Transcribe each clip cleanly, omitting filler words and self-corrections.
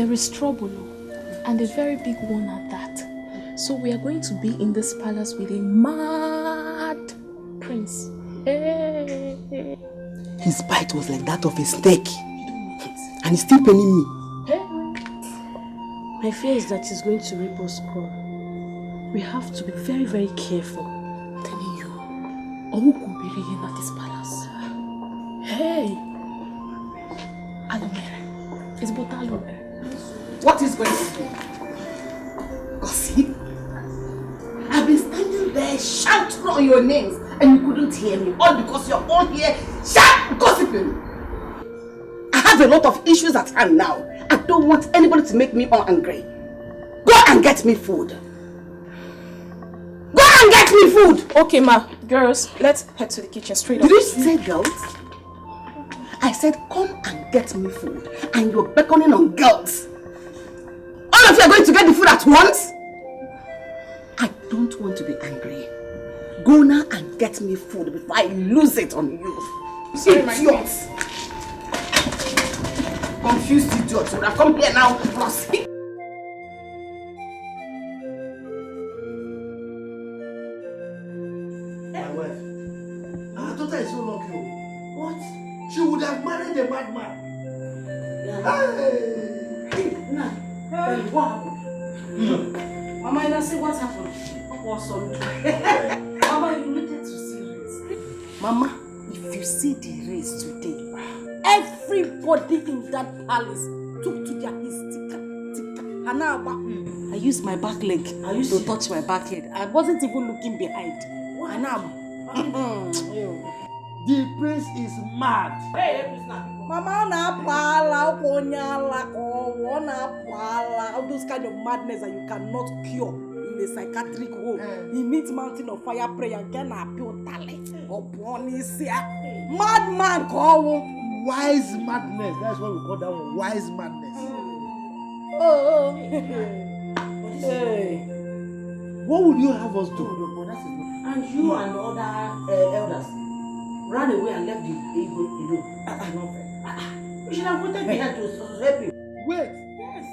There is trouble, and a very big one at that. So we are going to be in this palace with a mad prince. Hey. His bite was like that of a snake. And he's still paining me. Hey. My fear is that he's going to rape us all. We have to be very, very careful. I'm telling you, Owu could be in at this palace. Hey! Aloe vera. It's but aloe vera. What is going to be? Gossip? I've been standing there shouting on your names and you couldn't hear me. All because you're all here gossiping. I have a lot of issues at hand now. I don't want anybody to make me all angry. Go and get me food. Go and get me food! Okay, ma. Girls, let's head to the kitchen straight up. Did you say girls? I said come and get me food. And you're beckoning on girls. All of you are going to get the food at once? I don't want to be angry. Go now and get me food before I lose it on you. Sorry, idiots! Confused idiots. Would have come here now. Proceed. My wife. Our daughter is so lucky. What? She would have married a madman. Hey, what happened? Mama, you see what happened? What's on? Mama, you needed to see this. Mama, if you see the race today, everybody in that palace took to their tika. And now I used my back leg to touch my back head. I wasn't even looking behind. And now the prince is mad. Hey, Mama, all those kind of madness that you cannot cure in a psychiatric home. He needs mountain of fire prayer and can appeal talent upon his madman call. Wise madness. That's what we call that one. Wise madness. Hey. What would you have us do? And you and the other elders ran away and left the Igbo alone. You should have wanted me here to help you. Wait. Yes.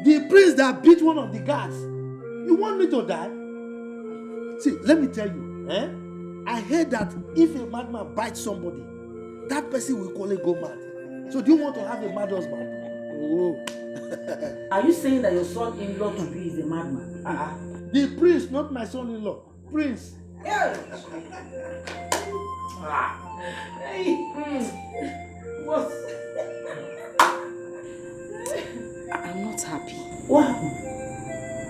The prince that beat one of the guards. You want me to die? See, let me tell you. I heard that if a madman bites somebody, that person will call it go mad. So do you want to have a mad husband? Oh. Are you saying that your son-in-law to be is a madman? The prince, not my son-in-law. Prince. Hey. What? I'm not happy. What happened?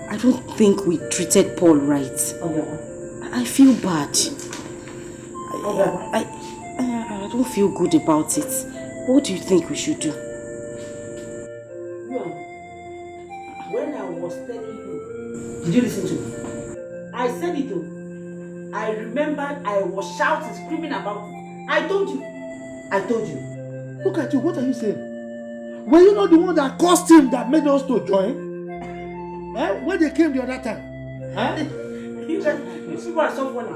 I don't think we treated Paul right. I feel bad. I don't feel good about it. What do you think we should do? When I was telling you, did you listen to me? I said it though. I remembered I was shouting, screaming about it. I told you. Look at you, what are you saying? Were you not the one that caused him that made us to join? When they came the other time? You people are so funny.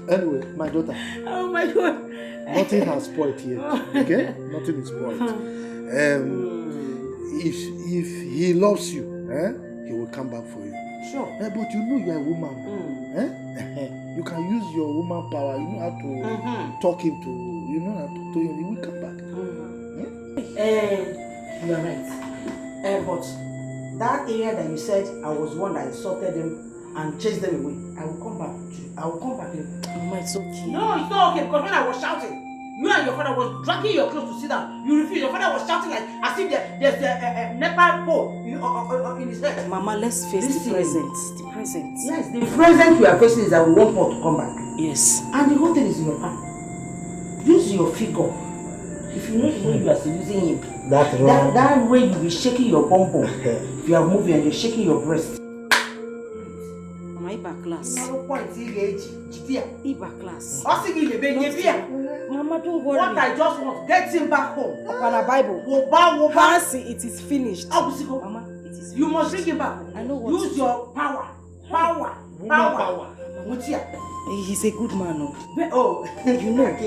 Anyway, my daughter. Oh my God. Nothing has spoiled here. Okay? Nothing is spoiled. If he loves you, he will come back for you. Sure. But you know you are a woman. You can use your woman power. You know how to talk him to. You know how to talk to him. He will come back. You are right. But that area that you said I was one that insulted them and chased them away, I will come back to you. I will come back. Mama, it's okay. No, it's not okay because when I was shouting, you and your father was dragging your clothes to sit down. You refused. Your father was shouting like as if there's a Nepal pole in his head. Mama, let's face the present. The present. Yes, the present we are facing is that we want Paul to come back. Yes. And the whole thing is in your hand. Use your figure. If you know the way you are seducing him, that's wrong. That way you be shaking your bum bum. If you are moving and you're shaking your breast. Mama, Iba class. Iba class. Mama, don't worry. What I just want, get him back home. Upon a Bible. Woba. Fancy, it is finished. Mama, it is finished. You must bring him back. I know what. Use your power. Power. He's a good man, no? Oh, you know.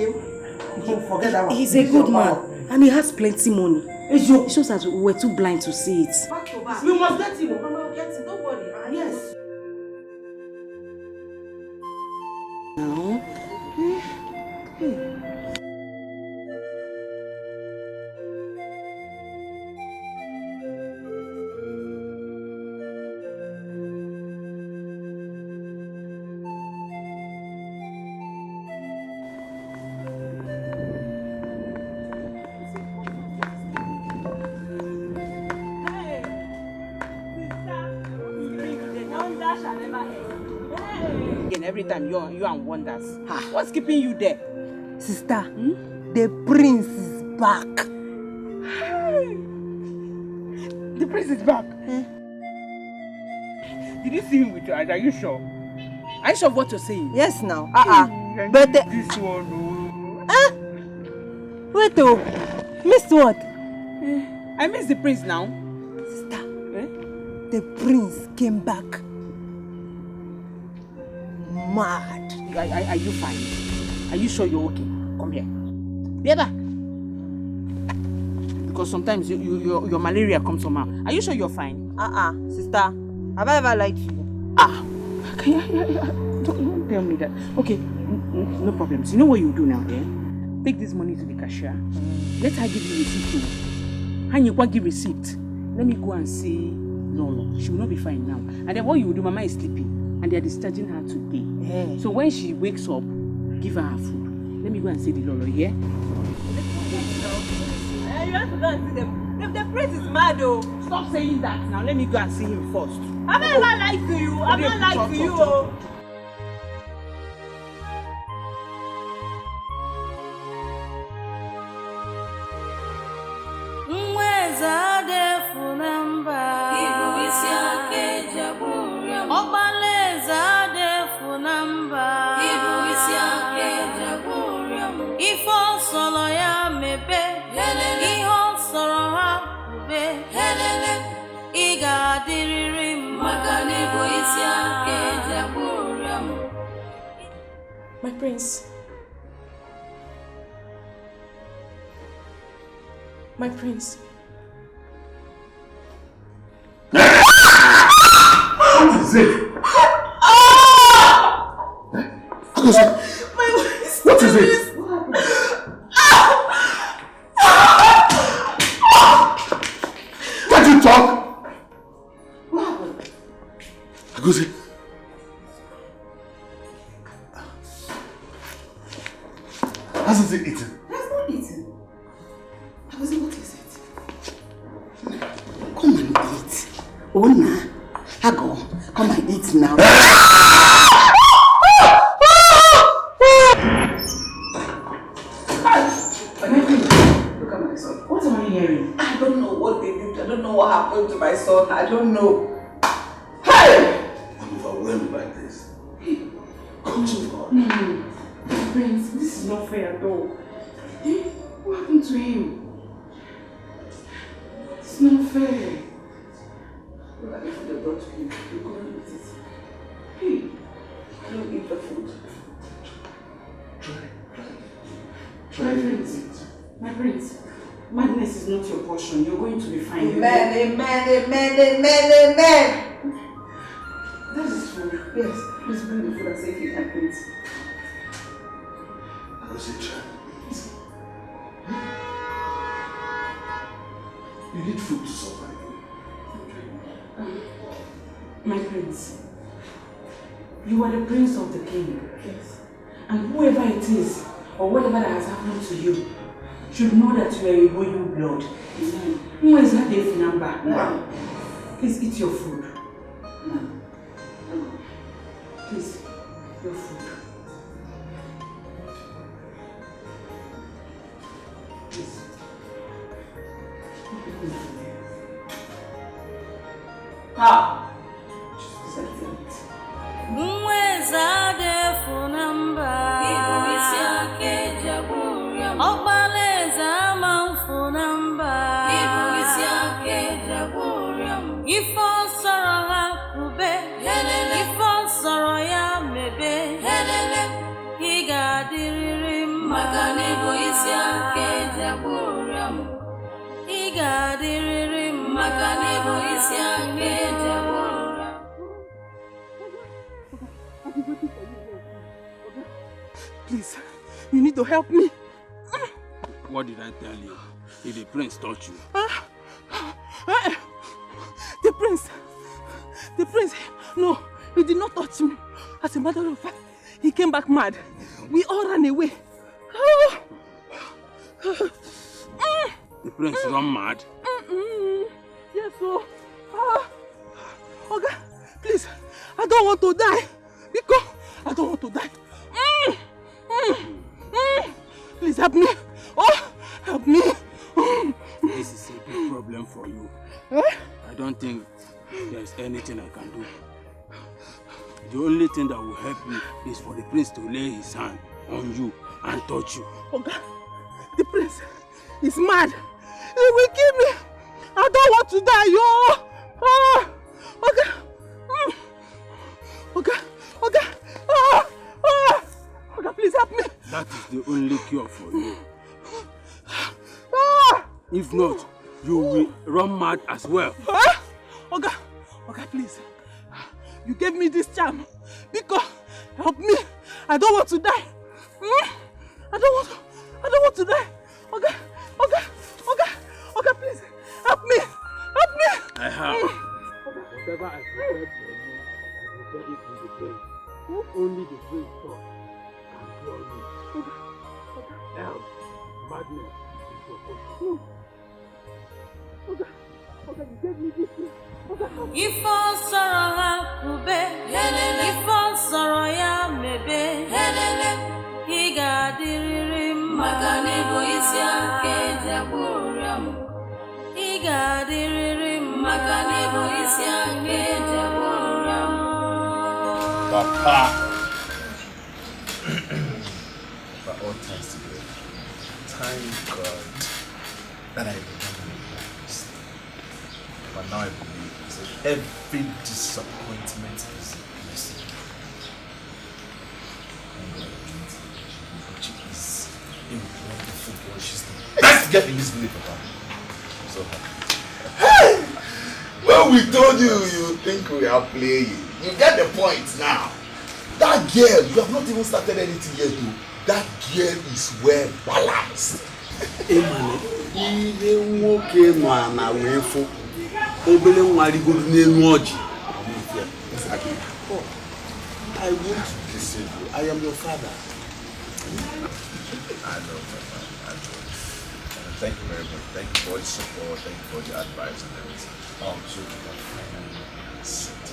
Forget that one. He's a good man. And he has plenty money. It shows that we were too blind to see it. Back to back. We must get him. Mama will get it, don't worry. Yes. Now. Every time you and wonders. What's keeping you there? Sister, the prince is back. The prince is back. Did you see him with your eyes? Are you sure? Are you sure of what you're saying? Yes, now. But this one. Wait, missed what? I missed the prince now. Sister, the prince came back. Mad. Are you fine? Are you sure you're okay? Come here. Beba. Because sometimes your malaria comes somehow. Are you sure you're fine? Sister. Have I ever lied to you? Don't tell me that. Okay, no problems. You know what you do now, eh? Take this money to the cashier. Let her give you receipt. And you give receipt. Let me go and see Lolo. She will not be fine now. And then what you will do, Mama is sleeping. And they are discharging her today. Yeah. So when she wakes up, give her food. Let me go and see the Lolo, yeah? You have to go and see them. The prince is mad, though. Stop saying that now. Let me go and see him first. I'm not lying to you. I'm not lying to you. My prince. My prince. What is it? What is it? Can't you talk? What happened? Agosi. Hasn't it eaten? Has not eaten. Agosi, what is it? Come and eat. Ona, Ago, come and eat now. Look at my son. What am I hearing? I don't know what they did. I don't know what happened to my son. I don't know. Hey! I'm overwhelmed by this. Come to God. Prince, this is not fair at all. What happened to him? It's not fair. Look at the food they brought to you. You couldn't eat it. Hey, I don't eat the food. My prince, madness is not your portion. You're going to be fine. Amen. That is food. Yes, please bring the food and say if you can eat. I was a child. You need food to survive. My prince, you are the prince of the king. Yes. And whoever it is, or whatever that has happened to you, should know that you are a royal blood. Who is that the number? No. Please eat your food. No. Please, your food. Please. Ah! Just accept it. You need to help me. What did I tell you? Did the prince touch you? The prince, no, he did not touch me. As a matter of fact, he came back mad. We all ran away. The prince run mad? Yes, so. Okay, please, I don't want to die. Because I don't want to die. Please help me. Oh, help me. This is a big problem for you. I don't think there's anything I can do. The only thing that will help you is for the prince to lay his hand on you and touch you. Okay, the prince is mad. He will kill me. I don't want to die, yo. Okay. Okay, please help me. That is the only cure for you. If not, you will run mad as well. Okay, please. You gave me this charm. Because help me. I don't want to die. I don't want to die. Okay, please. Help me. I have. Whatever I prepared for you, I prepared it for the prince. Only the prince thought can cure you. Else, madness is your portion. Okay, you gave me this thing. If all sorrow have kube, if all sorrow ya mebe, he got the rim, Magani boisia, Kedaburiam. He got the rim, Magani boisia, Kedaburiam. Papa, for all times together, thank God that I remember this. But now I believe that every disappointment is a blessing. And God is a wonderful boy. She's the best girl in this village, Papa. So happy. When we told you, you think we are playing. You get the point now. That girl, you have not even started anything yet, though. That girl is well balanced. Ihe nwoke nwa na wefu obele nwa rigoro n'elu ọjị. I want to listen to you. I am your father. I know, Papa. I know. Thank you very much. Thank you for the support. Thank you for the advice and everything. So we can finally sit to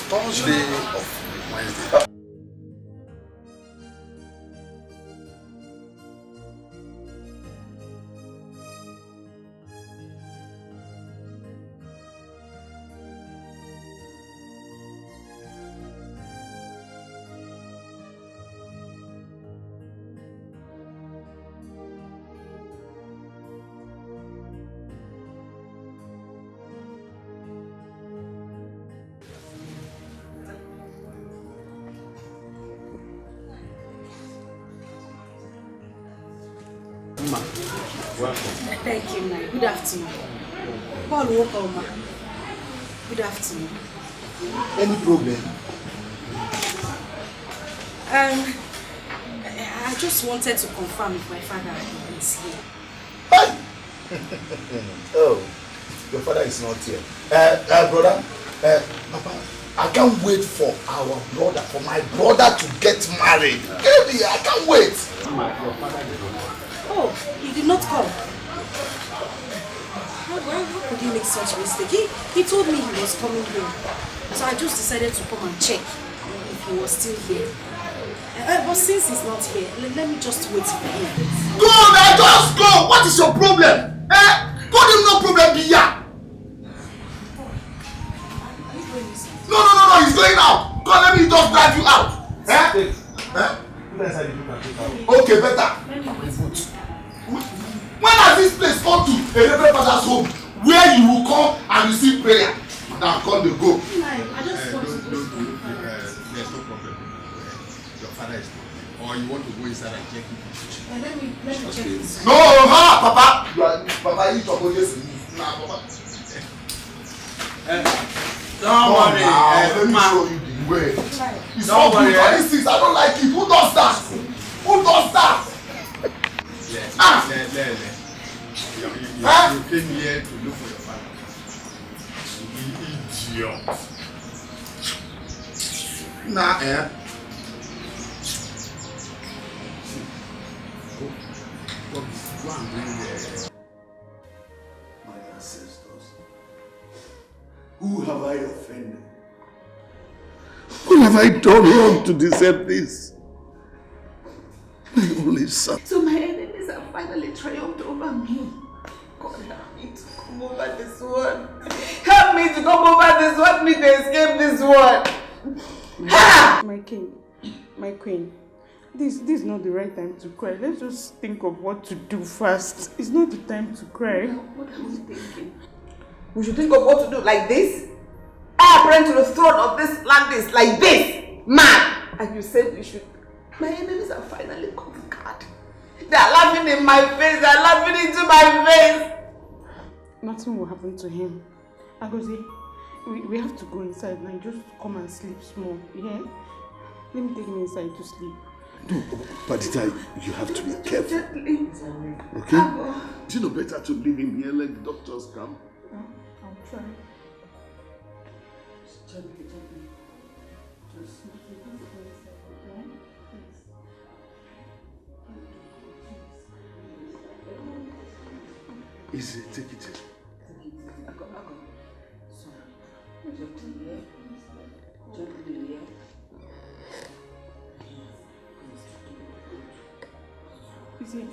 Thursday of Wednesday. Thank you, ma. Good afternoon. Paul, welcome, ma. Good afternoon. Any problem? I just wanted to confirm if my father is here. Hi! Oh, your father is not here. Brother, Papa, I can't wait for my brother to get married. Baby, I can't wait. Your father did not come. Oh, he did not come. How could he make such a mistake? He told me he was coming home. So I just decided to come and check if he was still here. But since he's not here, let me just wait for him. Go now, just go! What is your problem? Call him no problem be here. No, he's going out. Come, let me just drive you out. Okay, better. When has this place come to a Reverend Father's home where you will come and receive prayer? Now come to go. I just want to go. There's no problem. Your father is not. Or you want to go inside and check him? Let me check this. No, Papa. Papa, eat your body. Nah, Papa. Don't worry. Let me show you the way. It's not good. All these things, I don't like it. Who does that? Who does that? You came here to look for your father. You idiot. Nah, Go and bring my ancestors. Who have I offended? What have I done wrong to deserve this? My only son. So my enemies have finally triumphed over me. God help me to come over this one. Help me to come over this one. Help me to escape this one. My king, my queen, this is not the right time to cry. Let's just think of what to do first. It's not the time to cry. What are you thinking? We should think of what to do like this? I appear to the throne of this land is like this, man. And you said we should. My enemies are finally conquered. They are laughing in my face. They are laughing into my face. Nothing will happen to him. Agozi, we have to go inside now. Just come and sleep small. Yeah? Let me take him inside to sleep. No, Padita, you have to be careful. Gently. Okay? Is it not better to leave him here, let the doctors come? I'll try. Gently. Just Easy, take it easy.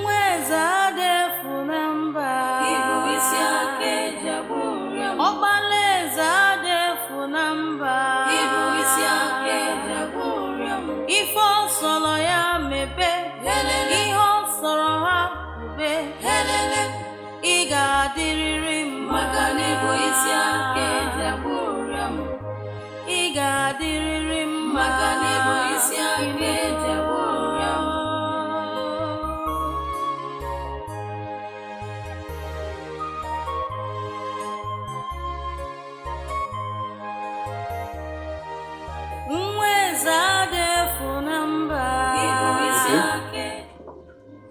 Mweza defu namba Ibu isi ake jaburiam Obaleza defu namba Ibu isi ake jaburiam Ifo solo ya mebe Helele Iho soro ha kube Helele Iga diririm Makani ibu isi ake jaburiam Iga diririm Makani ibu isi ake jaburiam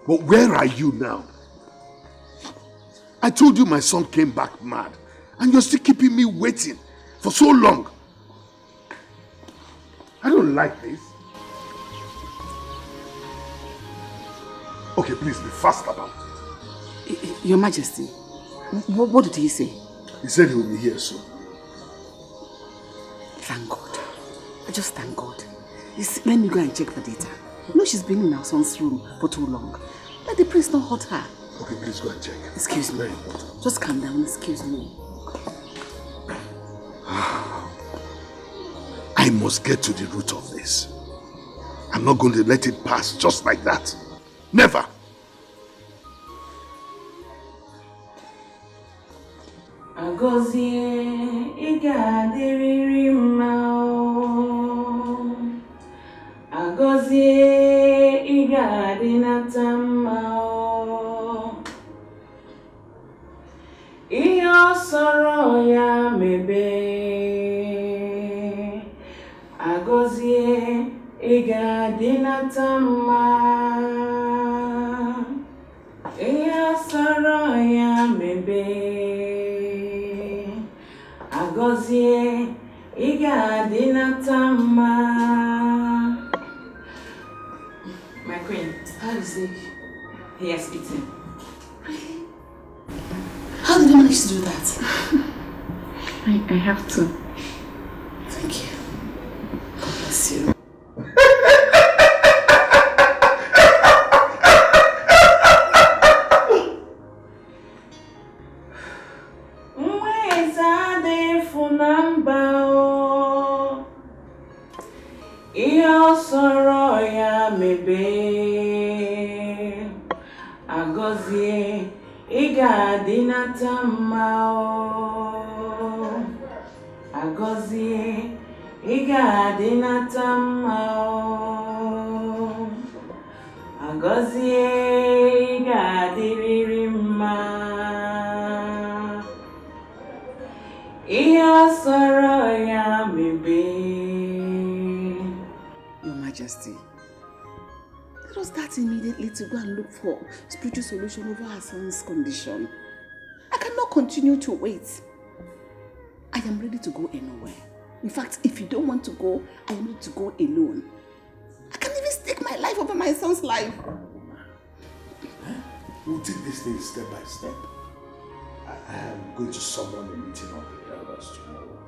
But where are you now? I told you my son came back mad, and you're still keeping me waiting for so long. I don't like this. Okay, please be fast about it. Your Majesty, what did he say? He said he will be here soon. Thank God. I just thank God. Let me go and check the data. You know she's been in our son's room for too long. Let the prince not hurt her. Okay, please go and check. Excuse me. Very important. Just calm down. Excuse me. I must get to the root of this. I'm not going to let it pass just like that. Never. Agozie igadiri mao. Agozie igadinata mao. Iyo soro ya mebe. Agozie igadinata mao. Iyo soro ya mebe. Agozie igadinata mao. My queen, How is it? he has eaten. How did you manage to do that? I have to. Thank you. God bless you. Agozie igadinata mao. Agozie igadinata mao. Agozie igadiriri mao. Your Majesty, let us start immediately to go and look for spiritual solution over her son's condition. I cannot continue to wait. I am ready to go anywhere. In fact, if you don't want to go, I am ready to go alone. I can't even stake my life over my son's life. We'll take this thing step by step. I am going to summon a meeting of the elders tomorrow.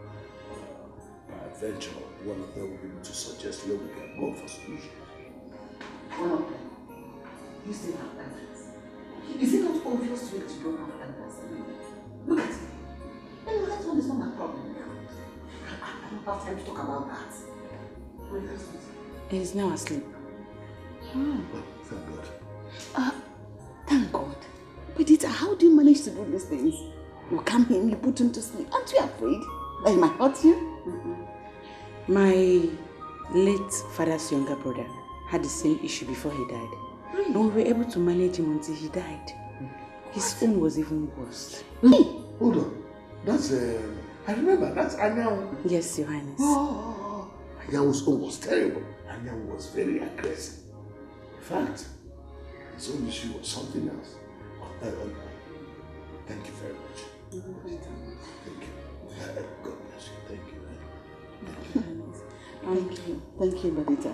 Peradventure, one of them will be able to suggest where we can go for solution. One of them? You still have elders. Is it not obvious to you that you don't have elders? Look at it. Anyway, that one is not my problem. I don't have time to talk about that. He's now asleep. Oh, thank God. Thank God. But Dita, how do you manage to do these things? You come in, you put him to sleep. Aren't you afraid that he might hurt you? My late father's younger brother had the same issue before he died. And we were able to manage him until he died. His own was even worse. Hold on. That's, I remember, that's Anyan. Yes, Your Highness. Anyan's own was terrible. Anyan was very aggressive. In fact, his own issue was something else. Thank you very much. Thank you. God bless you. Thank you. Thank you, Badita.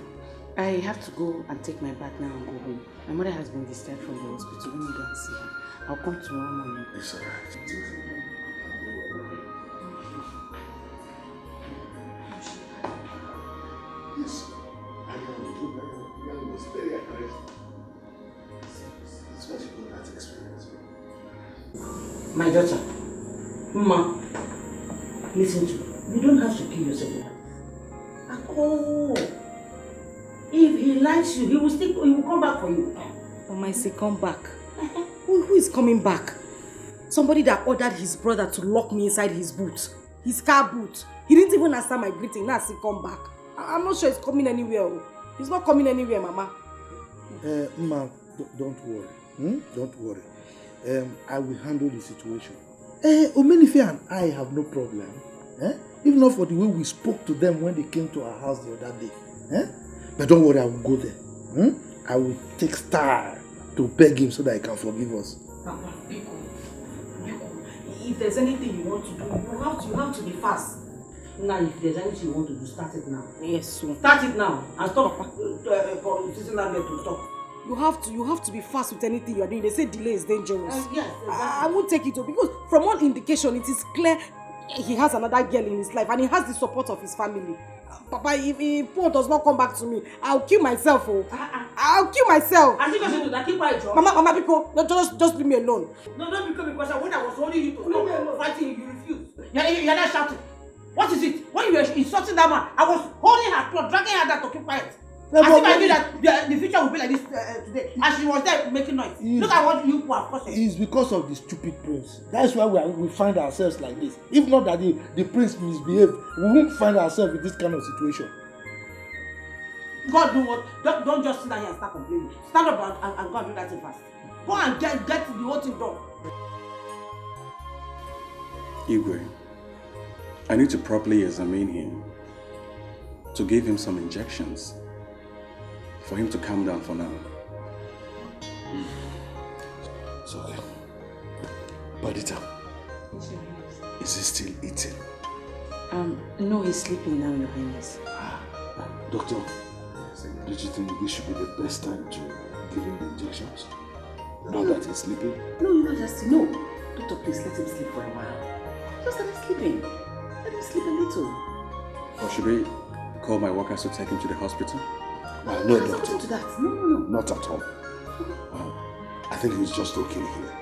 I have to go and take my bath now and go home. My mother has been discharged from the hospital. Let me go and see her. I'll come tomorrow morning. It's alright. Yes. Anyan was very aggressive. That's what you got that experience with. My daughter, Mama, listen to me. You don't have to kill yourself like this. At all. If he likes you, he will come back for you. Mama, I say come back. Who is coming back? Somebody that ordered his brother to lock me inside his boot. His car boot. He didn't even answer my greeting. Now I say come back. I'm not sure he's coming anywhere. He's not coming anywhere, Mama. Ma, don't worry. Don't worry. I will handle the situation. Omenife and I have no problem. Even not for the way we spoke to them when they came to our house the other day. But don't worry, I will go there. I will take style to beg him so that he can forgive us. Papa, if there's anything you want to do, you have to be fast. Now, if there's anything you want to do, start it now. Yes, sir. Start it now and stop sitting down there to stop. You have to be fast with anything you are doing. They say delay is dangerous. Yes, exactly. I won't take it because from all indication, it is clear he has another girl in his life and he has the support of his family. Papa, if Paul does not come back to me, I'll kill myself. I'll kill myself. I think I should do that. Keep quiet, Joe. Mama, people, just leave me alone. No, don't become a question. When I was holding you to stop fighting, you refused. You're not shouting. What is it? When you were insulting that man, I was holding her clothes, dragging her down to keep quiet. As if I knew that the future would be like this today. And she was there making noise. Look at what you have caused. It's because of the stupid prince. That's why we find ourselves like this. If not that the prince misbehaved, we won't find ourselves in this kind of situation. God do what? Don't just sit down here and start complaining. Stand up and go and do that thing fast. Go and get the whole thing done. Igwe, I need to properly examine him, to give him some injections, for him to calm down for now. It's okay. Badita, is he still eating? No, he's sleeping now, Your Highness. Doctor, don't you think this should be the best time to give him the injections? Now that he's sleeping? No, you know, just no. Doctor, please let him sleep for a while. Just let him sleeping. Let him sleep a little. Or should we call my workers to take him to the hospital? No, doctor. To that. No. Not at all. I think he's just okay here.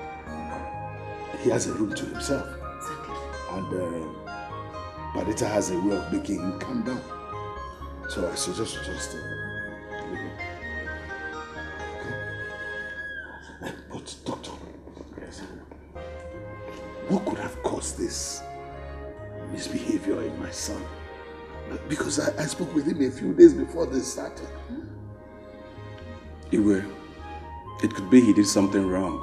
He has a room to himself. Exactly. And Badita has a way of making him calm down. So I suggest you just leave him. Okay? But doctor, yes, what could have caused this misbehavior in my son? Because I spoke with him a few days before this started. Igwe, it could be he did something wrong.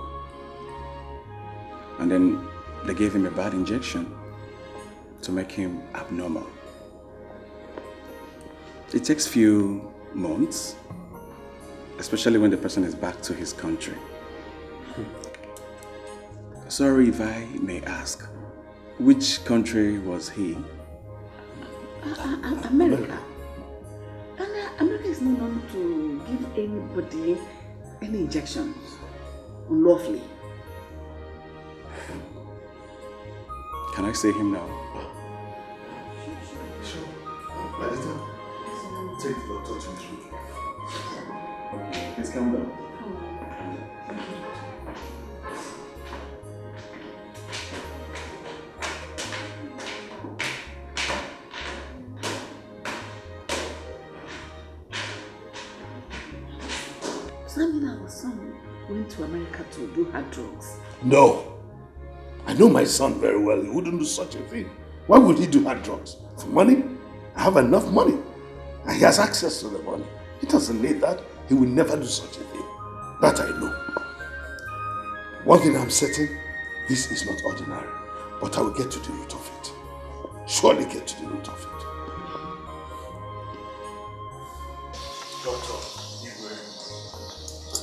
And then they gave him a bad injection. to make him abnormal. It takes few months, especially when the person is back to his country. Sorry if I may ask, which country was he? America. And America is not known to give anybody any injections unlawfully. Can I see him now? Sure. Madam, take the doctor to through. Please come down. Does that mean our son went to America to do hard drugs? No. I know my son very well. He wouldn't do such a thing. Why would he do hard drugs? For money? I have enough money. And he has access to the money. He doesn't need that. He will never do such a thing. That I know. One thing I'm certain, this is not ordinary. But I will get to the root of it. Surely get to the root of it. Doctor,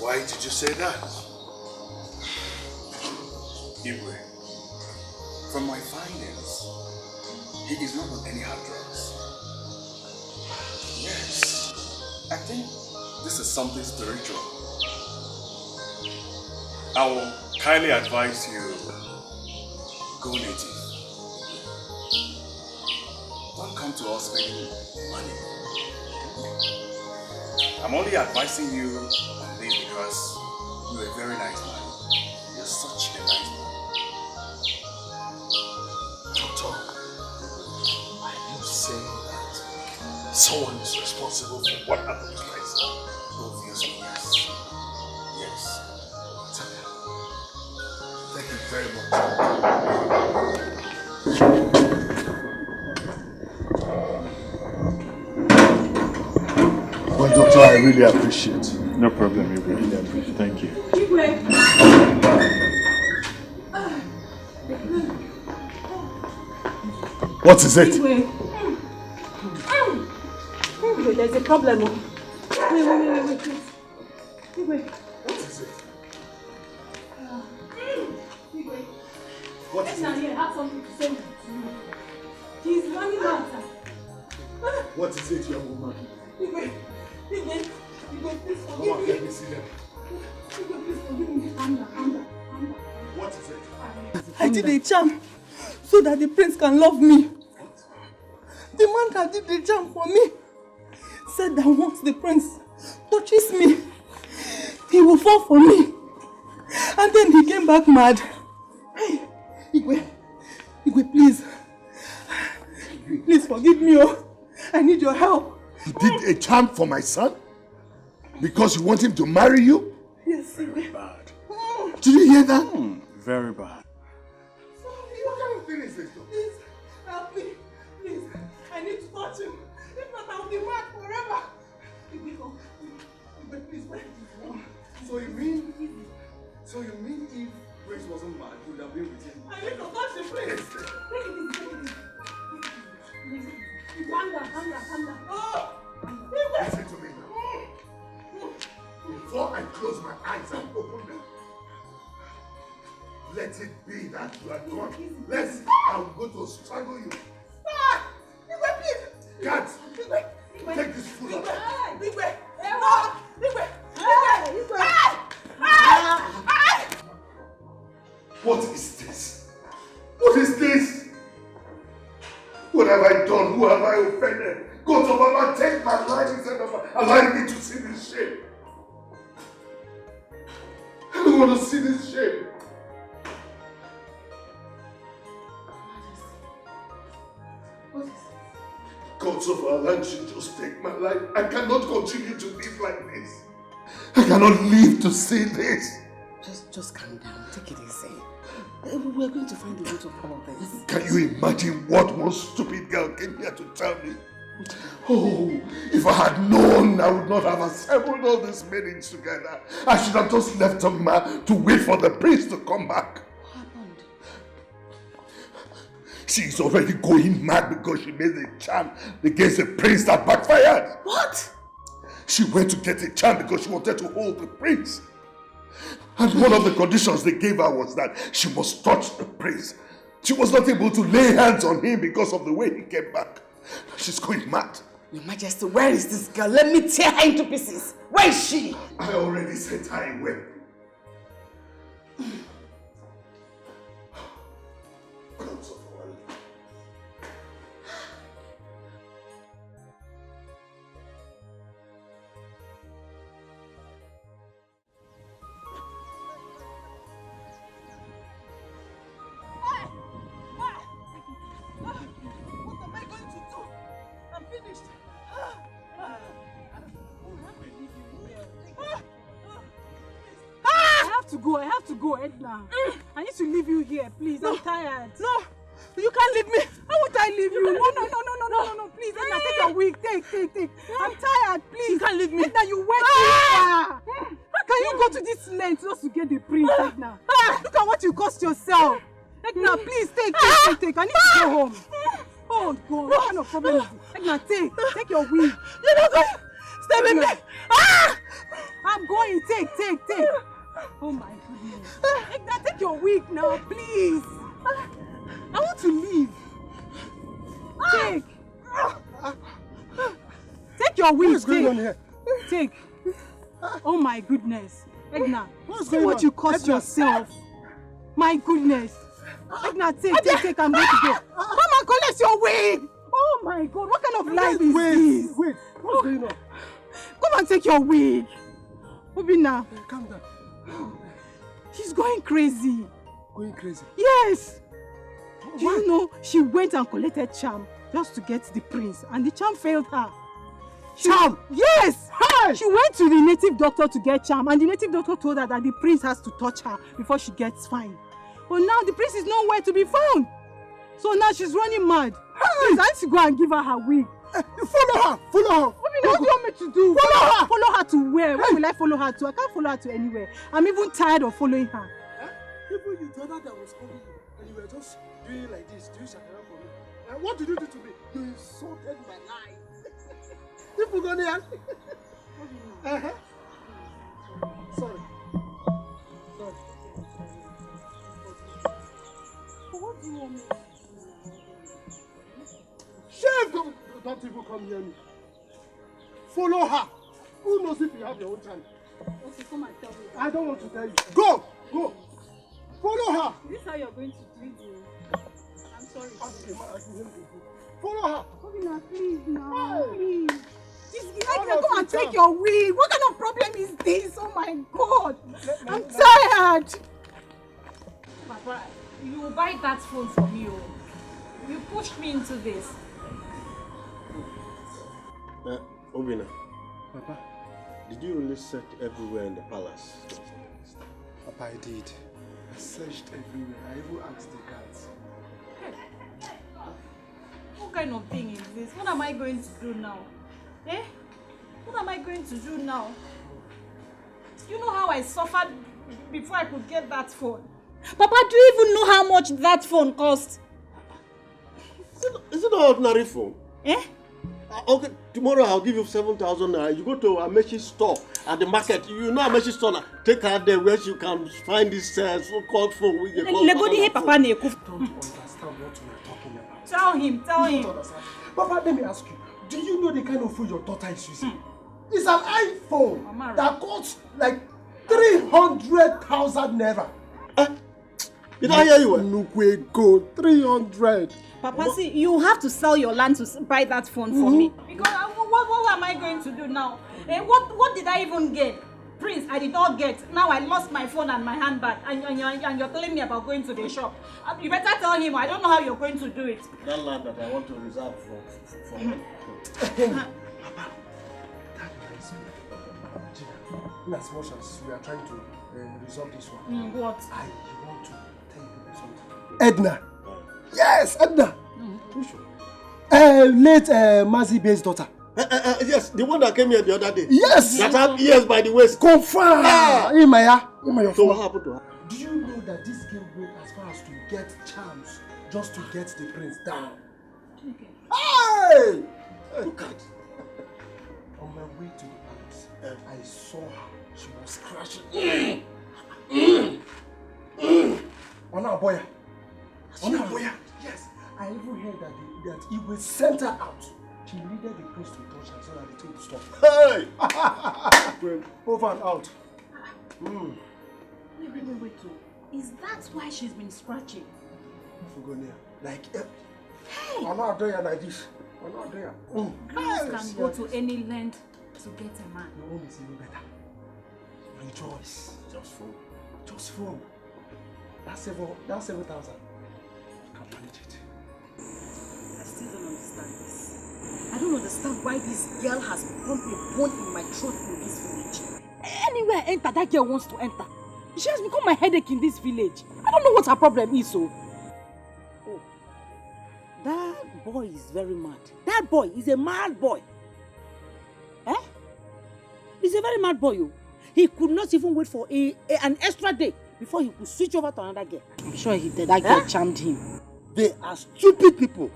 why did you say that? Igwe, from my findings, he is not on any hard drugs. Yes, I think this is something spiritual. I will kindly advise you, go native. Don't come to us begging money. I'm only advising you on this because you're a very nice man. You're such a nice man. Doctor, are you saying that someone is responsible for what happened to my son? Obviously, yes. Yes. Thank you very much. Well, Doctor, I really appreciate it. No problem, Igwe. I really appreciate it. Thank you. What is it? There's a problem. Wait, please. What is it? What is it? I have something to say to you. He's running out. What is it, young woman? Igwe, please Come forgive on, me. let me see them. Igwe, please forgive me. Calm down. What is it? I did a charm so that the prince can love me. The man that did the charm for me said that once the prince touches me, he will fall for me. And then he came back mad. Hey, Igwe, please. Please forgive me. Oh. I need your help. You did a charm for my son? Because you want him to marry you? Yes, Igwe. Bad. Did you hear that? Very bad. What kind of thing is this, Doctor? Please, help me. Please, I need to touch him. If not, I'll be mad forever. Igwe, please, wait. So you mean if Grace wasn't mad, you would have been with him? I need to touch him, please. Take it easy. Calm down. Oh! Listen to me now. Before I close my eyes and open them, let it be that you are gone. I'm going to strangle you. Stop! Igwe, please! Cat! Igwe! Take this food out. Igwe! What is this? What is this? What have I done? Who have I offended? God of Mama, take my life instead of allowing me to see this shame. I don't want to see this shame. Gods of our land should just take my life. I cannot continue to live like this. I cannot live to see this. Just calm down. Take it easy. We're going to find the root of all of this. Can you imagine what one stupid girl came here to tell me? Oh, if I had known, I would not have assembled all these meetings together. I should have just left a man to wait for the priest to come back. What happened? She's already going mad because she made a charm against the prince that backfired. What? She went to get a charm because she wanted to hold the prince. And one of the conditions they gave her was that she must touch the prince. She was not able to lay hands on him because of the way he came back. She's going mad. Your Majesty, where is this girl? Let me tear her into pieces. Where is she? I already sent her away. I have to go, Edna. I need to leave you here, please. I'm tired. No, you can't leave me. How would I leave you? No, please, Edna, take your wig. Take. I'm tired, please. You can't leave me. Edna, you went too far. How can you go to this length just to get the prince, Edna? Look at what you cost yourself. Edna, please, take. I need to go home. Oh, God, what kind of problem is it? Edna, take your wig. You're not going. Stay with me. I'm going, take. Oh my goodness. Edna, take your wig now, please. I want to leave. Take your wig. What's going on here? Take. Oh my goodness. Edna, see what you cost yourself. My goodness. Edna, take. I'm going to go. Come and collect your wig. Oh my God, what kind of life is this? Wait, what's going on? Come and take your wig. Obina. Calm down. She's going crazy. Going crazy? Yes. Do you know she went and collected charm just to get the prince, and the charm failed her. Charm? Yes. Hey! She went to the native doctor to get charm, and the native doctor told her that the prince has to touch her before she gets fine. But now the prince is nowhere to be found. So now she's running mad. Please, I need to go and give her her wig. Follow her. What do you want me to do? Follow her to where? Where will I follow her to? I can't follow her to anywhere. I'm even tired of following her. Even you told her that I was calling you, and you were just doing like this, doing shakara for me. And what did you do to me? You insulted my life. People go there. Sorry. What do you want me to do? Chef, don't even come near me. Follow her. Who knows if you have your own channel? Okay, come and tell me. I don't want to tell you. Go! Follow her. Is this how you're going to do it? I'm sorry. Follow her. Okay, now, please, please. Come and take your wig. What kind of problem is this? Oh my God. I'm tired. Papa, you buy that phone for me. You pushed me into this. Obina, Papa, did you really search everywhere in the palace? Papa, I did. I searched everywhere. I even asked the guards. What kind of thing is this? What am I going to do now? What am I going to do now? You know how I suffered before I could get that phone? Papa, do you even know how much that phone cost? Is it an ordinary phone? Okay, tomorrow I'll give you 7,000 naira. You go to Ameshi's store at the market. You know Ameshi's store now. Take her there where you can find this so-called phone. Papa, don't understand what we're talking about. Tell him. Papa, let me ask you. Do you know the kind of phone your daughter is using? It's an iPhone that costs like 300,000 naira. Did I hear you? Nukwe go 300. Papa, see, you have to sell your land to buy that phone for me. Because what am I going to do now? What did I even get? Prince, I did not get. Now I lost my phone and my handbag. And you're telling me about going to the shop. You better tell him. I don't know how you're going to do it. That land that I want to reserve for me. Papa, that reminds me. In as much as we are trying to resolve this one, what? I want to tell you something. Edna. Yes, Edna. Late Mazi-Bey's daughter. Yes, the one that came here the other day. Yes. That had ears by the waist. Confirm. So what happened to her? Do you know that this girl went as far as to get charms just to get the prince down. Okay. Hey! Look at. On my way to the palace, I saw her. She was crashing. Ona Boya. Yes. I even heard that he will send her out. She needed the priest to touch her so that the thing would stop. Hey! Well, over and out. Wait. Is that why she's been scratching? Like, hey! I'm not doing like this. I'm not doing. Girls can go to any length to get a man. Your own is even better. Rejoice. Just phone. That's 7,000. You can manage it. I still don't understand this. I don't understand why this girl has pumped a bone in my throat in this village. Anywhere I enter, that girl wants to enter. She has become my headache in this village. I don't know what her problem is, so. Oh, that boy is very mad. That boy is a mad boy. He's a very mad boy, you. He could not even wait for an extra day before he could switch over to another girl. I'm sure that girl charmed him. They are stupid people.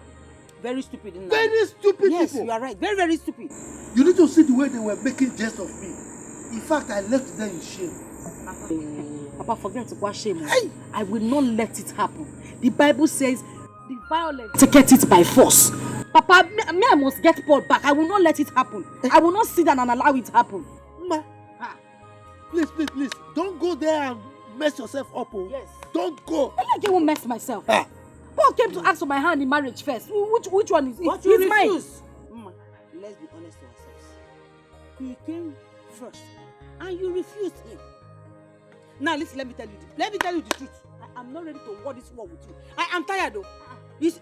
Very stupid. Very stupid people. Yes, you are right. Very, very stupid. You need to see the way they were making jest of me. In fact, I left them in shame. Papa, forget to wash shame. Hey! I will not let it happen. The Bible says the violent take it by force. Papa, me I must get Paul back. I will not let it happen. I will not sit down and allow it to happen. Ma, please. Don't go there and mess yourself up. Oh. Yes. Don't go. I like you won't mess myself. Paul came to ask for my hand in marriage first. Which one is it? But you refuse. Mama, let's be honest to ourselves. He came first and you refused him. Now listen, let me tell you the truth. I am not ready to war this war with you. I am tired though.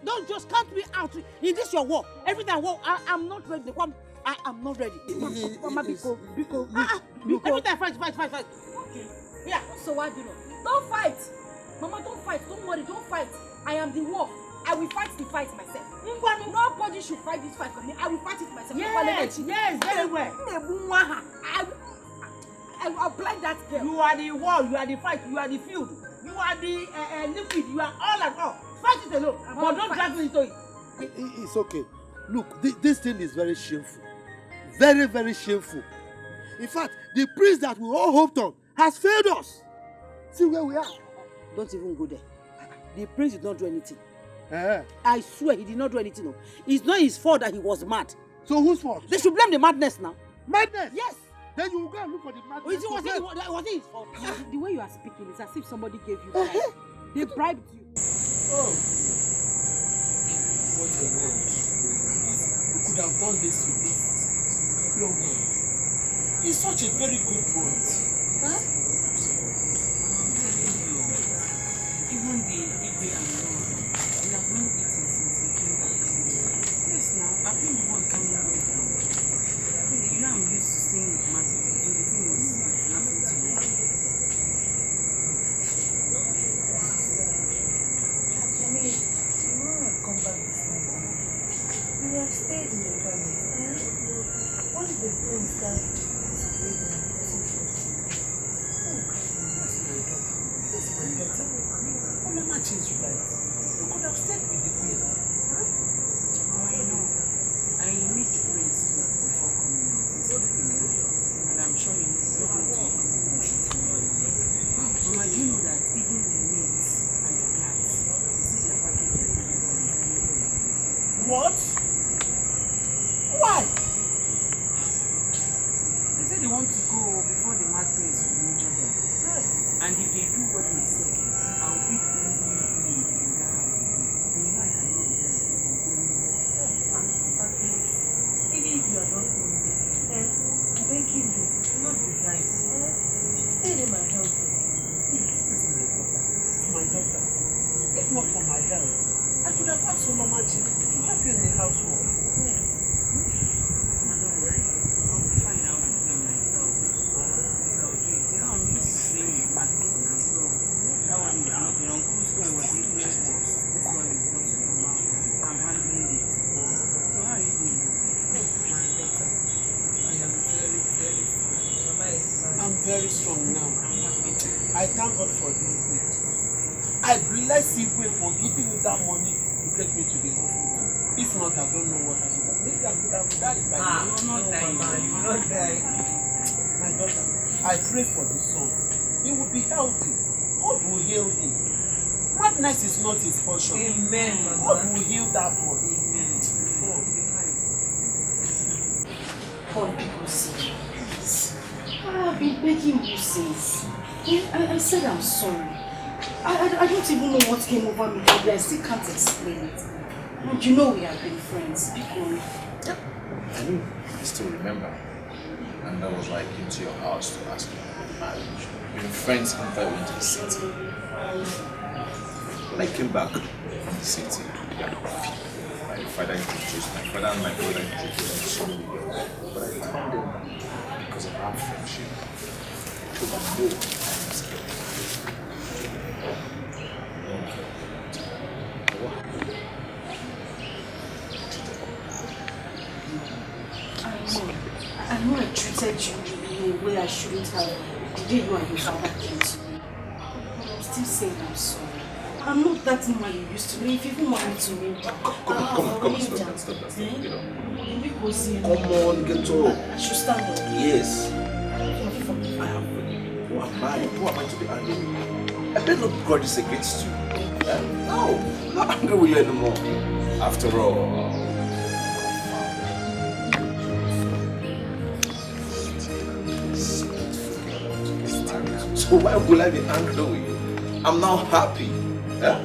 Don't just count me out in this your war. Every time war, I am not ready. I am not ready. Mama, because every time fight. Okay. Yeah. So what do you know? Don't fight. Mama, don't fight. Don't worry, don't fight. I am the war. I will fight the fight myself. Nobody should fight this fight for me. I will fight it myself. Yes, very well. I will apply that girl. You are the wall, you are the fight, you are the field, you are the liquid, you are all and all. Fight it alone, but don't drag me into it. It's okay. Look, this thing is very shameful. Very, very shameful. In fact, the prince that we all hoped on has failed us. See where we are. Don't even go there. The prince did not do anything. I swear he did not do anything. No. It's not his fault that he was mad. So whose fault? They should blame the madness now. Madness? Yes. Then you will go and look for the madness. Was it his fault? The way you are speaking is as if somebody gave you bribe. They bribed you. Oh. What a world. You could have done this to this young man. He's such a very good boy. Huh? Even the Igwe and Noah, we have not eaten since we came back. Yes, now, I've been the one coming away from. You know, I'm used to staying with my people, so the thing is nothing to me. I mean, you wouldn't have come back this night. You would have stayed in the palace. What is the prince that is creating and pressing for? That's my daughter. Mama changed you right. You could have stayed with the queen. Huh? Oh, I know. I meet the prince too before coming out. He's sleeping now. And I'm sure he's not going to come. Mama, do you know that even the maids and the guards, they say they're packing everything? What? Why? They say they want to go before the mad prince will reach them. And if they do what they say, I'll be the only maid in that house. And you know I cannot resign. Even if you are not going there, begging you, not resign. Stay in my house. This is my daughter. If not for my health, I could have asked Mama to help you in the housework. Yes. Don't worry. I'll be fine. I'll do them myself. So I'll do it. You know, I'm used to staying with my people now, so that one is not the uncle's home was the place was. This one is just normal. I'm handling it. So how are you doing? My daughter, I am very, very fine. Mama is fine. I'm very strong now. I thank God for being good. I bless you for giving me that money to take me to the hospital. If not, I don't know what I would have. Maybe I would have died by now. You will not die. You will not die. My daughter, I pray for the son. He will be healthy. God will heal him. Madness is not his portion. Amen. God will heal that boy. Amen. Oh, All people see. I've been begging you since. I said I'm sorry. I don't even know what came over me, but I still can't explain it. And you know we have been friends before. I still remember. And I was like into your house to ask you for marriage. We were friends until I went to the city. When I came back from the city, my father and my brother introduced me to so many girls. But I found them because of our friendship. Because I know I was I know I treated you in a way I shouldn't have. The day you and your father came to me. But I'm still saying I'm sorry. I'm not that man you used to be. If you even want me to meet you. Come on, stop that. Get up. Come on, get up. I should stand up. Yes. I have who am I? Who am I to be angry? I better not grudges against you. No, I'm not angry with you anymore. After all, so why would I be angry with you? I'm now happy. Yeah?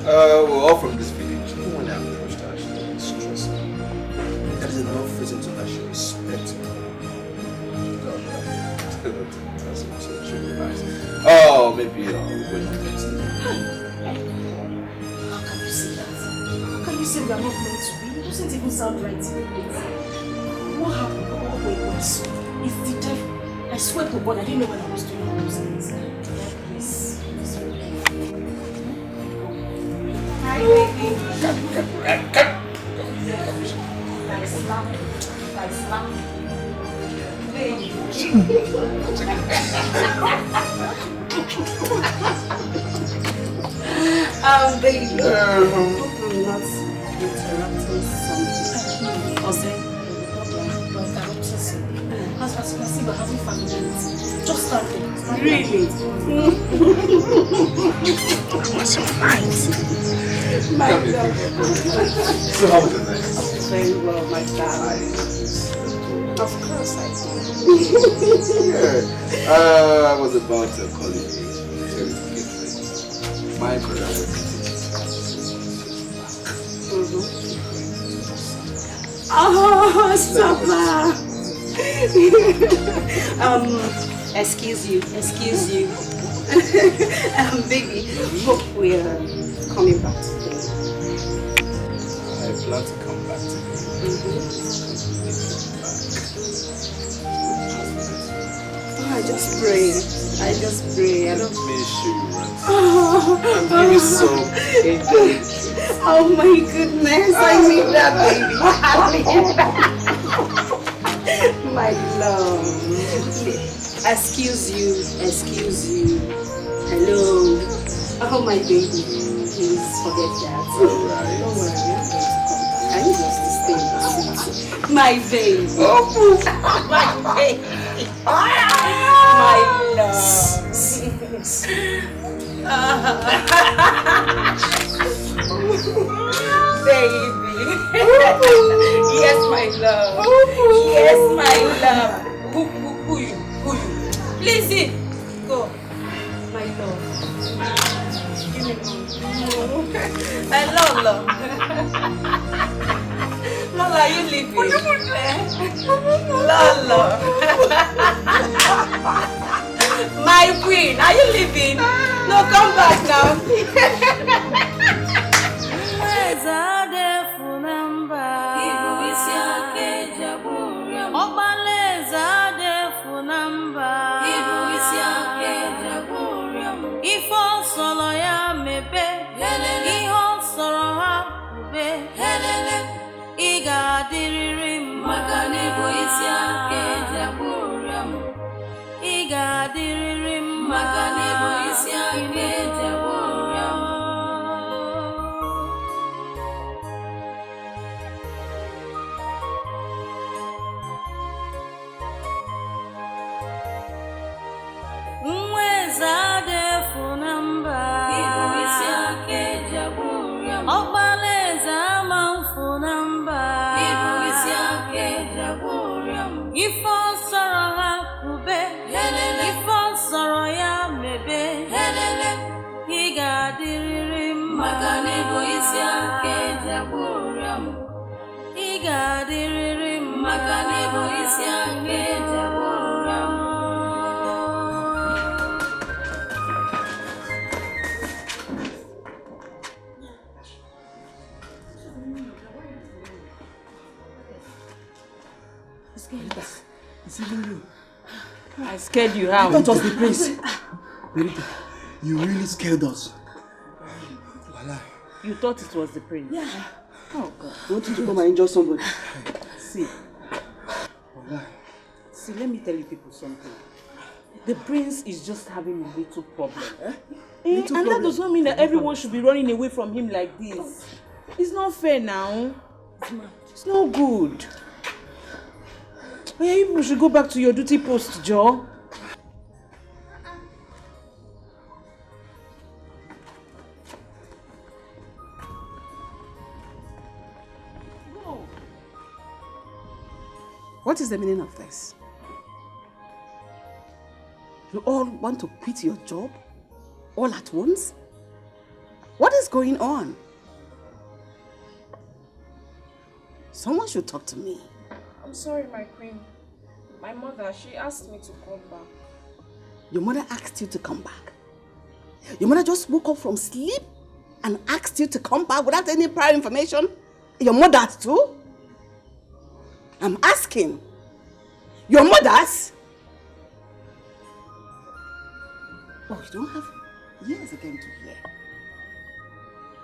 We're all from this village. No one ever approached her. She doesn't stress me. That is enough reason to that she respects me. That's really nice. Oh, maybe we're not next to How can you say that? How can you say we are not meant to be? It doesn't even sound right to me. What happened? Wait. It's the devil. I swear to God, I didn't know when I was doing all those things. Please. Hi, baby. Baby. Hope I'm not interrupting something. As you can see, we're having family meetings. Just start there. Really? What's so nice? My God. So how was it nice? Very well, my darling. Of course I do. Yeah. I was about to call you to get ready. My brother was Oh, stop that. Excuse you. Baby, hope we're coming back today. I plan to come back to you. I just pray. I don't miss you, right? I'm really so enjoying. Oh my goodness, I need that, baby. My love. Excuse you. Hello. Oh my baby. Please forget that. Alright. Don't worry. I need us to stay. My baby. Oh, my baby. My love. Baby. Yes, my love. Yes, my love. Who you? Please, go. My love. Give me Lola. Lola, are you leaving? Lola. My queen, are you leaving? No, come back now. Magani boy, Ọbaleza manfo namba. Ibu isi ake jaburiam. Ifo soro ha kube. Helele. Ifo soro ya mebe. Helele. Iga diriri magani ibu isi ake jaburiam. Iga diriri magani ibu isi ake jaburiam. It's even you. I scared you, how? Not just the prince. Berita, you really scared us. Voila. You thought it was the prince? Yeah. Oh God. I want you to come and injure somebody. See. Voila. See, let me tell you people something. The prince is just having a little problem. And that does not mean that everyone should be running away from him like this. It's not fair now. It's not good. Yeah, you people should go back to your duty post, Joe. What is the meaning of this? You all want to quit your job all at once? What is going on? Someone should talk to me. I'm sorry, my queen. My mother, she asked me to come back. Your mother asked you to come back? Your mother just woke up from sleep and asked you to come back without any prior information? Your mother's too? I'm asking. Your mother's? Oh, you don't have ears again to hear.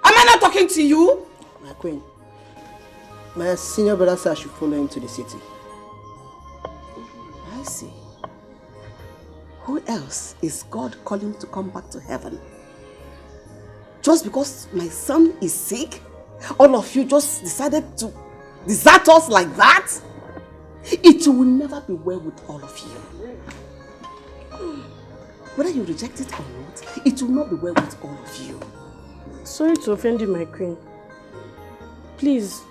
Am I not talking to you? My queen, my senior brother said I should follow him to the city. I see. Who else is God calling to come back to heaven? Just because my son is sick, all of you just decided to desert us like that? It will never be well with all of you. Whether you reject it or not, it will not be well with all of you. Sorry to offend you, my queen. Please,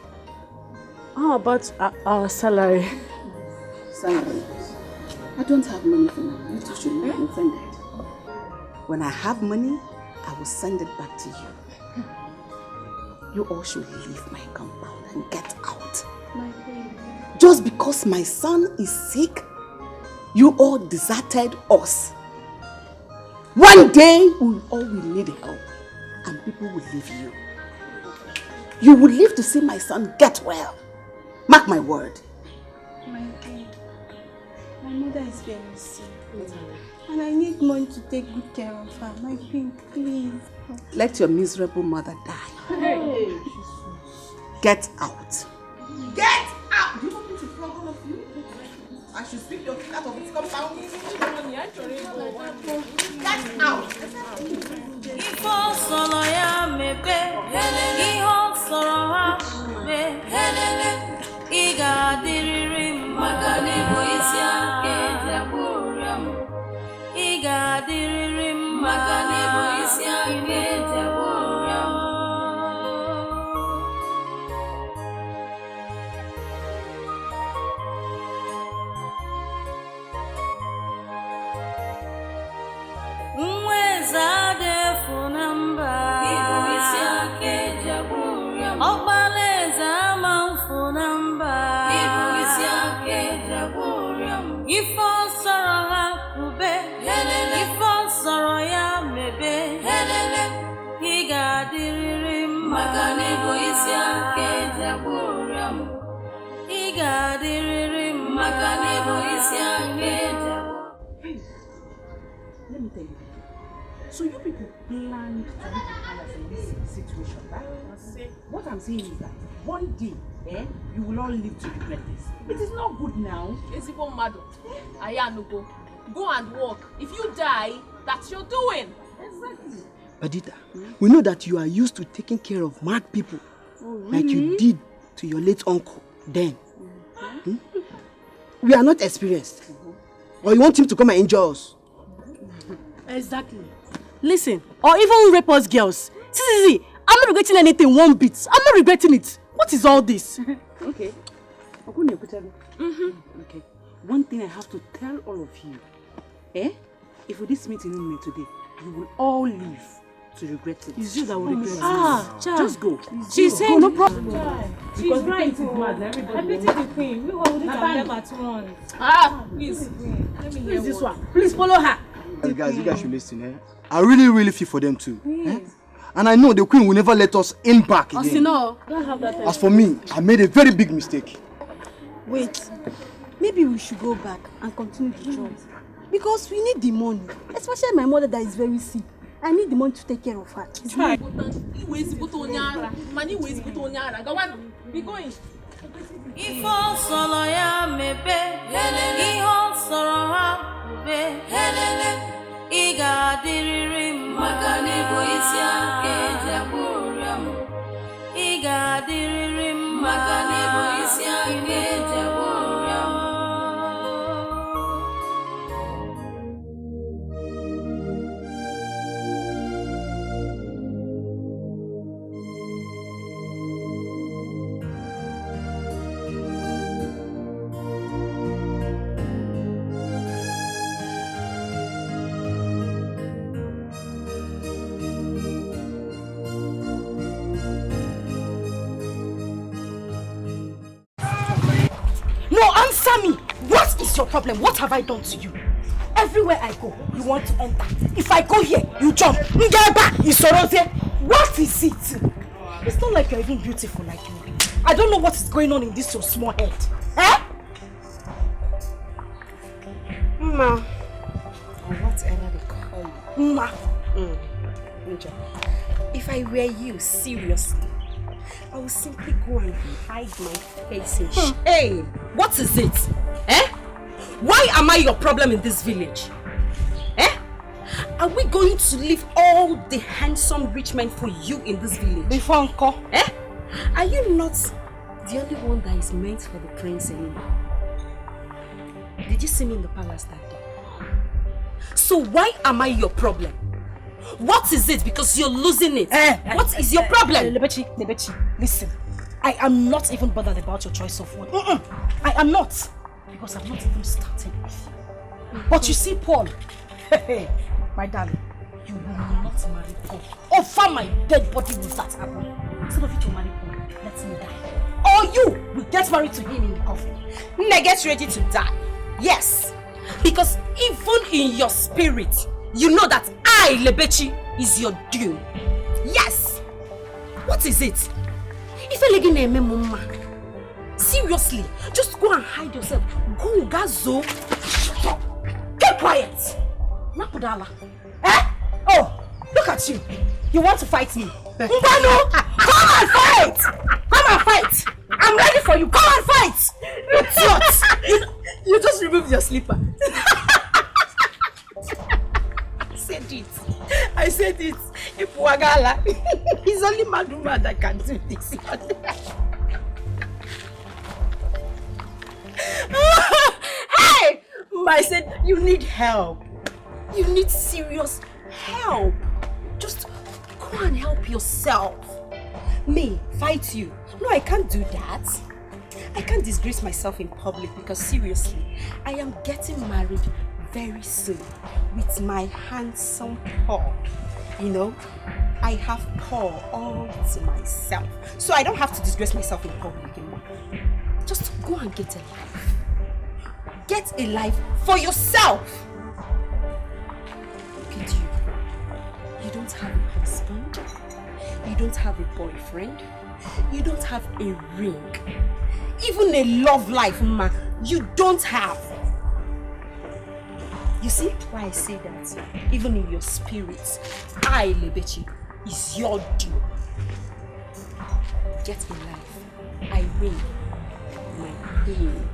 how about our salary? Salary? I don't have money for now. You two should not be offended. When I have money, I will send it back to you. You all should leave my compound and get out. My queen. Just because my son is sick, you all deserted us. One day, we all will need help and people will leave you. You will live to see my son get well. Mark my word. My queen, my mother is very sick. And I need money to take good care of her. My queen, please. Let your miserable mother die. Hey. Get out. Get out! Do you want me to flog all of you? I should sweep your feet out of this compound. Get out! Ifo solo ya mebe, iho soro ha me, iga diriri magani bo isi ake jaburiam. Iga diriri magani bo isi ake jaburiam. Mwezade funamba ibu isi ake jaburiam. Obaleza manfunamba ibu isi ake jaburiam. Ifo soro ha kube ifo soro ya mebe iga diriri magani bo isi ake jaburiam. Iga diriri magani bo isi ake jaburiam. Let me tell you. So you people planned to leave the palace in this situation, right? What I'm saying is that one day, you will all live to regret this. It is not good now. It's even mad. Ayanugo, go and work. If you die, that's your doing. Exactly. Badita, we know that you are used to taking care of mad people. Like you did to your late uncle then. We are not experienced. Or you want him to come and injure us? Exactly. Listen, or even rape us girls. See, I'm not regretting anything one bit. I'm not regretting it. What is all this? Okay. Okay. One thing I have to tell all of you. If with this meeting in me today, you will all leave to regret it. It's you that will regret it. Just go. She said no problem. She's right. I pity the queen. We will leave them at once. Please. Let me hear this one. Please follow her. You guys should listen. I really feel for them too. And I know the queen will never let us in back again. Don't have that time. As for me, I made a very big mistake. Wait, maybe we should go back and continue the job. Because we need the money. Especially my mother that is very sick. I need the money to take care of her. Be going. If all solo ya mebe, ihe soro ha ube, iga diriri magani bo isi ake jaburiam. Iga diriri magani bo isi ake jaburiam. Answer me! What is your problem? What have I done to you? Everywhere I go, you want to enter. If I go here, you jump. What is it? It's not like you're even beautiful like me. I don't know what is going on in this your small head. Ma. Or whatever they call you. Ma. If I were you, seriously, I will simply go and hide my face in shame. What is it? Why am I your problem in this village? Are we going to leave all the handsome rich men for you in this village? Before Uncle. Are you not the only one that is meant for the prince anymore? Did you see me in the palace that day? So why am I your problem? What is it? Because you're losing it. What is your problem? Nebechi, listen. I am not even bothered about your choice of word. I am not. Because I'm not even starting with you. But you see, Paul, my darling, you will not marry Paul. Over my dead body will that happen. Instead of you to marry Paul, let me die. Or you will get married to him in the coffin. Now get ready to die. Yes. Because even in your spirit, you know that I, Lebechi, is your doom. Yes! What is it? If I legin name mama, seriously, just go and hide yourself. Go, Gazo. Shut up. Get quiet. Nakudala. Oh, look at you. You want to fight me? Mbano, come and fight! Come and fight! I'm ready for you. Come and fight! Idiot! You just removed your slipper. I said it. If Wagala, it's only Maduma that can do this. Hey! I said you need help. You need serious help. Just go and help yourself. Me, fight you. No, I can't do that. I can't disgrace myself in public because seriously, I am getting married very soon with my handsome Paul. You know, I have Paul all to myself, so I don't have to disgrace myself in public anymore. Just go and get a life. Get a life for yourself. Look at you. You don't have a husband. You don't have a boyfriend. You don't have a ring. Even a love life, ma, you don't have. You see why I say that? Even in your spirits, I, Lebechi, is your due. Get a life. I win. My queen.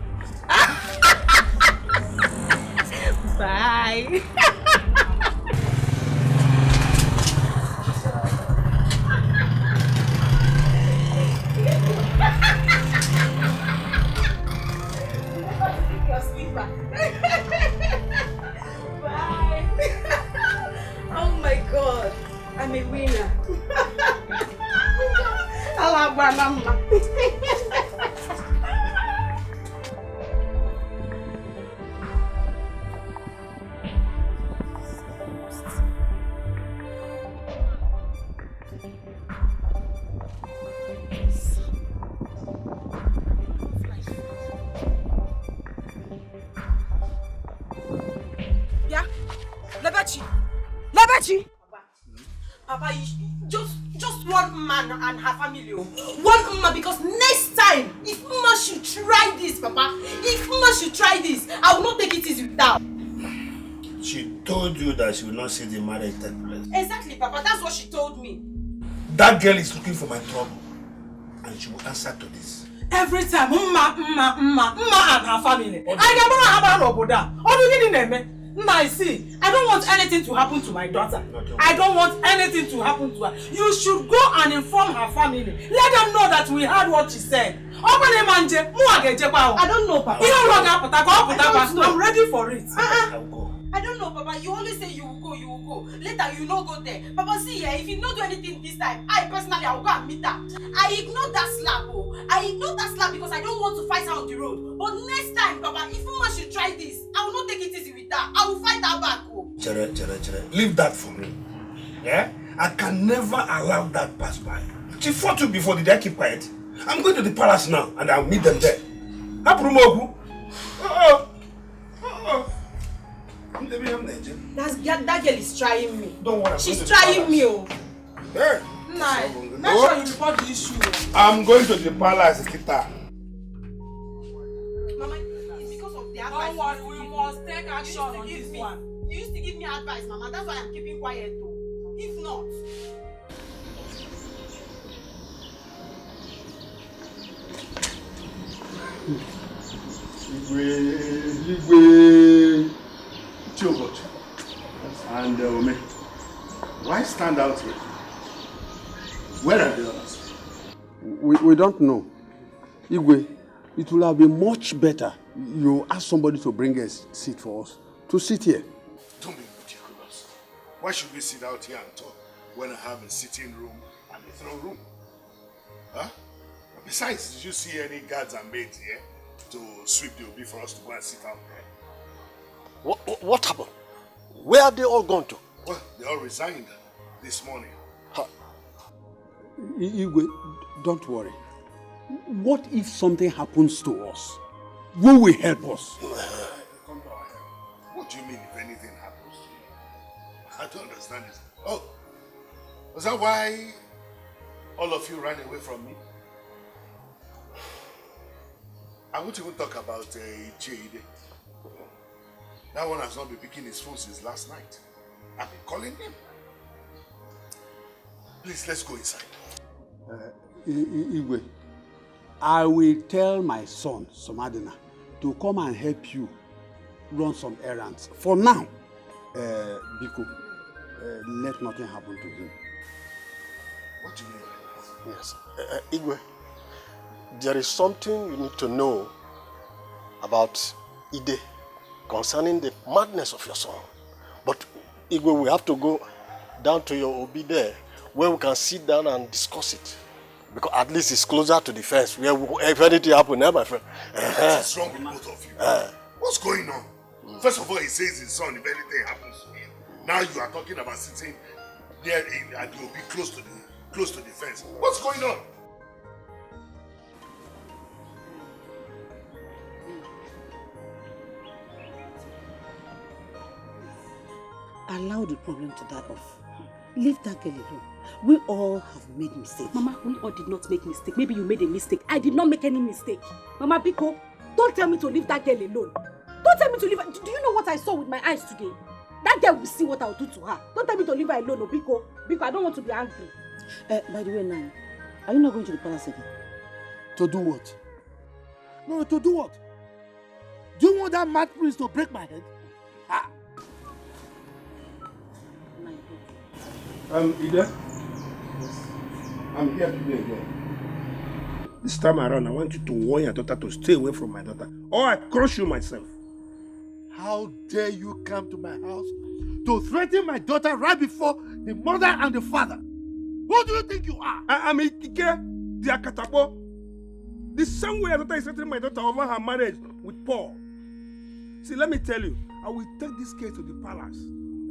Bye. Bye. Oh my God, I'm a winner. Yeah? Lebechi! Papa, just one man and her family. One man, because next time, if Mama should try this, Papa, if Mama should try this, I will not take it easy with her. She told you that she will not see the marriage take place. Exactly, Papa, that's what she told me. That girl is looking for my trouble, and she will answer to this. Every time, Mma and her family. I see, I don't want anything to happen to my daughter. I don't want anything to happen to her. You should go and inform her family. Let them know that we heard what she said. I don't know, Papa. I'm ready for it. I don't know, Papa. You always say you will go. Later, you no go there. Papa, see here, if you not do anything this time, I personally, I will go and meet her. I ignored that slap, I ignored that slap because I don't want to fight her on the road. But next time, Papa, if Mama should try this, I will not take it easy with her. I will fight her back, Chere. Leave that for me. Yeah? I can never allow that pass by. She fought you before. Did I keep quiet? I'm going to the palace now, and I'll meet them there. That girl is trying me. Don't worry. She's trying me. Hey. Make sure you report the issue. I'm going to the palace, Kita. Mama, it's because of the advice. Don't worry, we must take action on this one. You used to give me advice, Mama. That's why I'm keeping quiet, though. If not. Igwe. Chobot. And Ome. Why stand out here? Where are the others? We don't know. Igwe, it will have been much better you ask somebody to bring a seat for us to sit here. Don't be ridiculous. Why should we sit out here and talk when I have a sitting room and a throne room? Huh? Besides, did you see any guards and maids here to sweep the obi for us to go and sit out there? What happened? Where are they all gone to? Well, they all resigned this morning. Igwe, don't worry. What if something happens to us? Who will help us? Come to our help. What do you mean if anything happens to you? I don't understand this. Oh, was that why all of you ran away from me? I won't even talk about Ide. That one has not been picking his phone since last night. I've been calling him. Please, let's go inside. Igwe, I will tell my son, Somadina, to come and help you run some errands. For now, Biko, let nothing happen to him. What do you mean? Yes. Igwe, there is something you need to know about Ide concerning the madness of your son. But Igwe, we have to go down to your Obi there where we can sit down and discuss it. Because at least it's closer to the fence where if anything happens, my friend. What's wrong with both of you? What's going on? First of all, he says his son, if anything happens to him. Now you are talking about sitting there and you'll be close to the fence. What's going on? Allow the problem to die off. Leave that girl alone. We all have made mistakes. Mama, we all did not make mistake. Maybe you made a mistake. I did not make any mistake. Mama Biko, don't tell me to leave that girl alone. Don't tell me to leave her. Do you know what I saw with my eyes today? That girl will see what I'll do to her. Don't tell me to leave her alone, Biko. Biko, I don't want to be angry. By the way, Nan, are you not going to the palace again? To do what? No, to do what? Do you want that mad prince to break my head? Ah. Ida? I'm here today again. This time around, I want you to warn your daughter to stay away from my daughter, or I crush you myself. How dare you come to my house to threaten my daughter right before the mother and the father? Who do you think you are? I'm Dikeh. the Akatabo. The same way your daughter is settling my daughter over her marriage with Paul. See, let me tell you, I will take this case to the palace.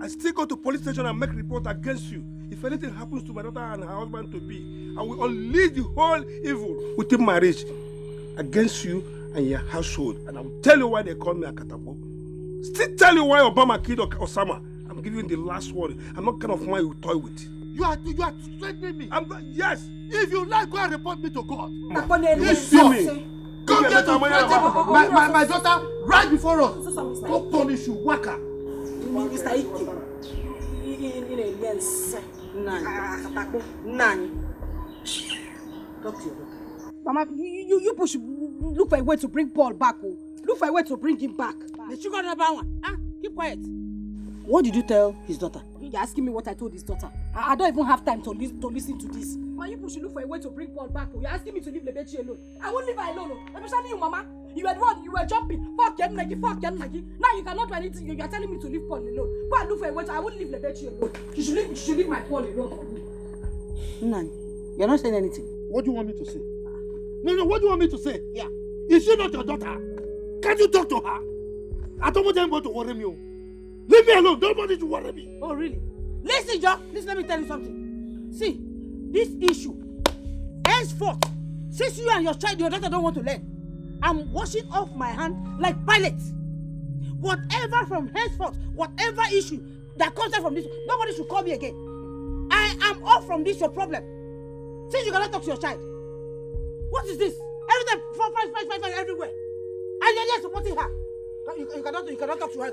I still go to police station and make report against you. If anything happens to my daughter and her husband to be, I will unleash the whole evil within my reach against you and your household. And I will tell you why they call me Akatabo. Still tell you why Obama killed Osama. I'm giving you the last word. I'm not kind of man you toy with. You are threatening me. Yes. If you like, go and report me to God. You see me. Come here to threaten my daughter right before us. Go punish you, Waka. Mr. Ike. Nine. Talk to you. Mama, you push. Look for a way to bring Paul back. Oh. Look for a way to bring him back. The sugar number one. Keep quiet. What did you tell his daughter? You're asking me what I told his daughter. I don't even have time to listen to this. Man, you should look for a way to bring Paul back. You're asking me to leave Lebechi alone. I won't leave her alone. Especially you, Mama. You were the one, you were jumping. Fuck Nagi. Now you cannot do anything. You are telling me to leave Paul alone. Go and look for a way. I won't leave Lebechi alone. You should leave my Paul alone for me. Nani, you're not saying anything. What do you want me to say? No, what do you want me to say? Yeah. Is she not your daughter? Can't you talk to her? I don't want anybody to worry me. Leave me alone. Nobody to worry me. Oh, really? Listen, Joe. Listen, let me tell you something. See, this issue, henceforth, since you and your daughter don't want to learn, I'm washing off my hand like Pilate. Whatever from henceforth, whatever issue that comes out from this, nobody should call me again. I am off from this, your problem. Since you cannot talk to your child. What is this? Everything, fight everywhere. And you're just supporting her. You cannot talk to her.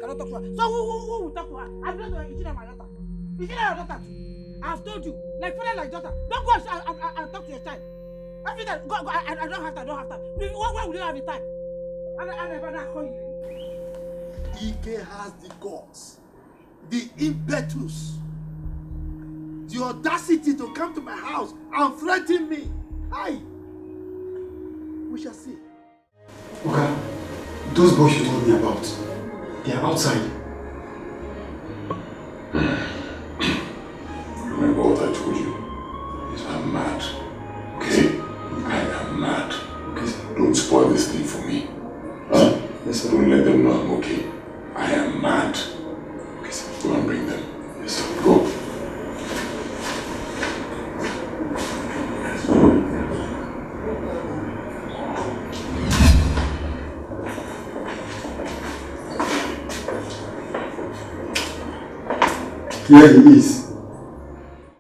So who will talk to her? I'm not going to my daughter. Is she not your daughter? I've told you, like father, like daughter. Don't go and talk to your child. Every time, go. I don't have time. Why would you have the time? I never call you. Ike has the guts, the impetus, the audacity to come to my house and threaten me. Aye. We shall see. Okay. Those boys you told me about, they are outside. Remember what I told you? I'm mad. Okay? I am mad. Okay? Don't spoil this thing for me. Huh? Yes, sir. Don't let them know I'm okay. I am mad. Okay, sir. Go and bring them. Yes, sir. Go. Here he is.